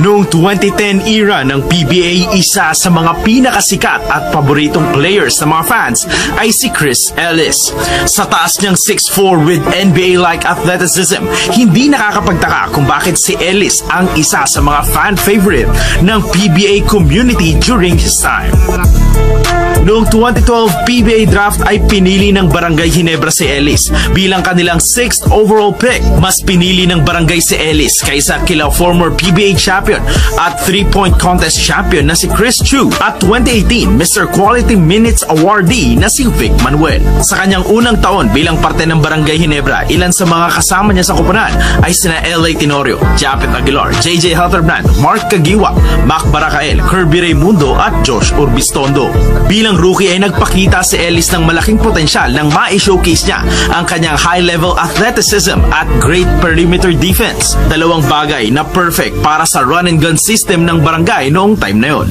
Noong 2010 era ng PBA, isa sa mga pinakasikat at paboritong players ng mga fans ay si Chris Ellis. Sa taas niyang 6'4" with NBA-like athleticism, hindi nakakapagtaka kung bakit si Ellis ang isa sa mga fan favorite ng PBA community during his time. Noong 2012 PBA draft ay pinili ng Barangay Ginebra si Ellis bilang kanilang 6th overall pick. Mas pinili ng Barangay si Ellis kaysa kila former PBA champion at 3-point contest champion na si Chris Chu at 2018 Mr. Quality Minutes awardee na si Vic Manuel. Sa kanyang unang taon bilang parte ng Barangay Ginebra, ilan sa mga kasama niya sa koponan ay sina LA Tenorio, Japet Aguilar, JJ Helterbrand, Mark Caguiwa, Mac Baracael, Kirby Raimundo at Josh Urbistondo. Bilang rookie ay nagpakita si Ellis ng malaking potensyal nang ma-showcase niya ang kanyang high-level athleticism at great perimeter defense. Dalawang bagay na perfect para sa run-and-gun system ng Barangay noong time na yon.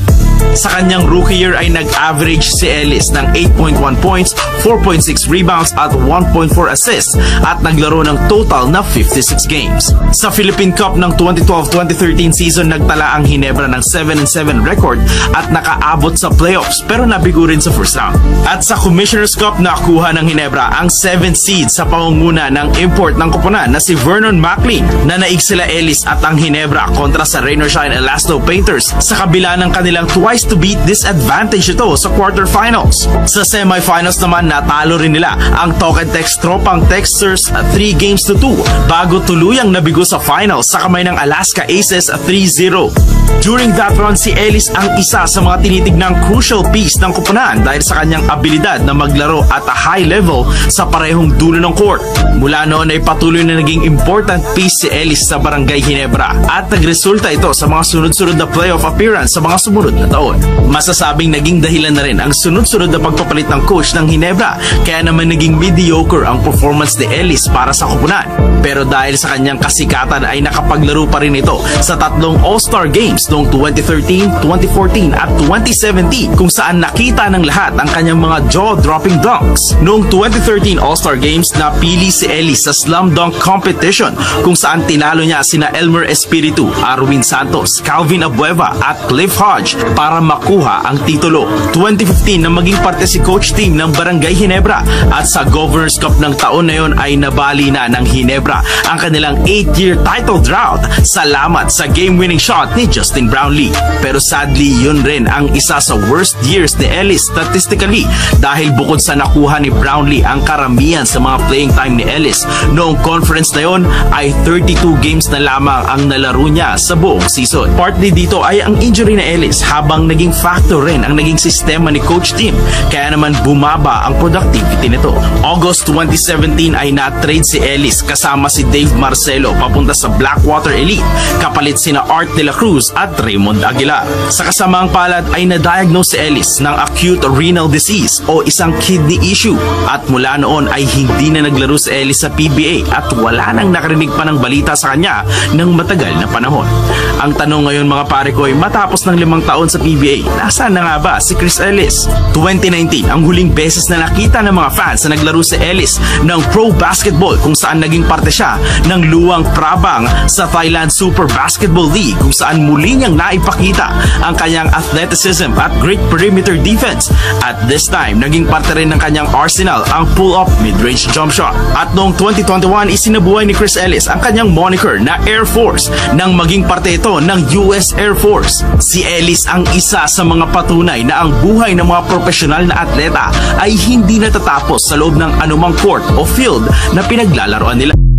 Sa kanyang rookie year ay nag-average si Ellis ng 8.1 points, 4.6 rebounds at 1.4 assists at naglaro ng total na 56 games. Sa Philippine Cup ng 2012-2013 season, nagtala ang Ginebra ng 7-7 record at nakaabot sa playoffs pero nabigo rin sa first round. At sa Commissioner's Cup, nakuha ng Ginebra ang 7th seed sa pangunguna ng import ng koponan na si Vernon Maclean. Nanaig sila Ellis at ang Ginebra kontra sa Rain or Shine Elasto Painters sa kabila ng kanilang twice to beat disadvantage ito sa quarterfinals. Sa semifinals naman, natalo rin nila ang Talk and Text tropang Texters 3-2 bago tuluyang nabigo sa finals sa kamay ng Alaska Aces 3-0. During that run, si Ellis ang isa sa mga tinitignang crucial piece ng koponan dahil sa kanyang abilidad na maglaro at a high level sa parehong dulo ng court. Mula noon ay patuloy na naging important piece si Ellis sa Barangay Ginebra at nagresulta ito sa mga sunod-sunod na playoff appearance sa mga sumunod na taon. Masasabing naging dahilan na rin ang sunod-sunod na pagpapalit ng coach ng Ginebra, kaya naman naging mediocre ang performance ni Ellis para sa koponan. Pero dahil sa kanyang kasikatan ay nakapaglaro pa rin ito sa tatlong All-Star Games noong 2013, 2014 at 2017 kung saan nakita ng lahat ang kanyang mga jaw-dropping dunks. Noong 2013 All-Star Games, napili si Ellis sa Slam Dunk Competition kung saan tinalo niya sina Elmer Espiritu, Arwin Santos, Calvin Abueva at Cliff Hodge para makuha ang titulo. 2015 na maging parte si coach team ng Barangay Ginebra at sa Governor's Cup ng taon na yon ay nabali na ng Ginebra ang kanilang 8-year title drought salamat sa game-winning shot ni Justin Brownlee. Pero sadly, yun rin ang isa sa worst years ni Ellis statistically dahil bukod sa nakuha ni Brownlee ang karamihan sa mga playing time ni Ellis noong conference na yon ay 32 games na lamang ang nalaro niya sa buong season. Partly dito ay ang injury ni Ellis habang naging factor rin ang naging sistema ni coach team kaya naman bumaba ang productivity nito. August 2017 ay na-trade si Ellis kasama si Dave Marcelo papunta sa Blackwater Elite kapalit sina Art De La Cruz at Raymond Aguilar. Sa kasamaang palad ay na-diagnose si Ellis ng acute renal disease o isang kidney issue at mula noon ay hindi na naglaro si Ellis sa PBA at wala nang nakarinig pa ng balita sa kanya ng matagal na panahon. Ang tanong ngayon mga pare ko ay matapos ng 5 taon sa PBA, nasaan na nga ba si Chris Ellis? 2019 ang huling beses na nakita ng mga fans na naglaro si Ellis ng pro basketball kung saan naging parte siya ng Luang Prabang sa Thailand Super Basketball League kung saan muli niyang naipakita ang kanyang athleticism at great perimeter defense. At this time, naging parte rin ng kanyang arsenal ang pull-up mid-range jump shot. At noong 2021, isinabuhay ni Chris Ellis ang kanyang moniker na Air Force nang maging parte ito ng US Air Force. Si Ellis ang isa sa mga patunay na ang buhay ng mga profesional na atleta ay hindi natatapos sa loob ng anumang court o field na pinaglalaroan nila.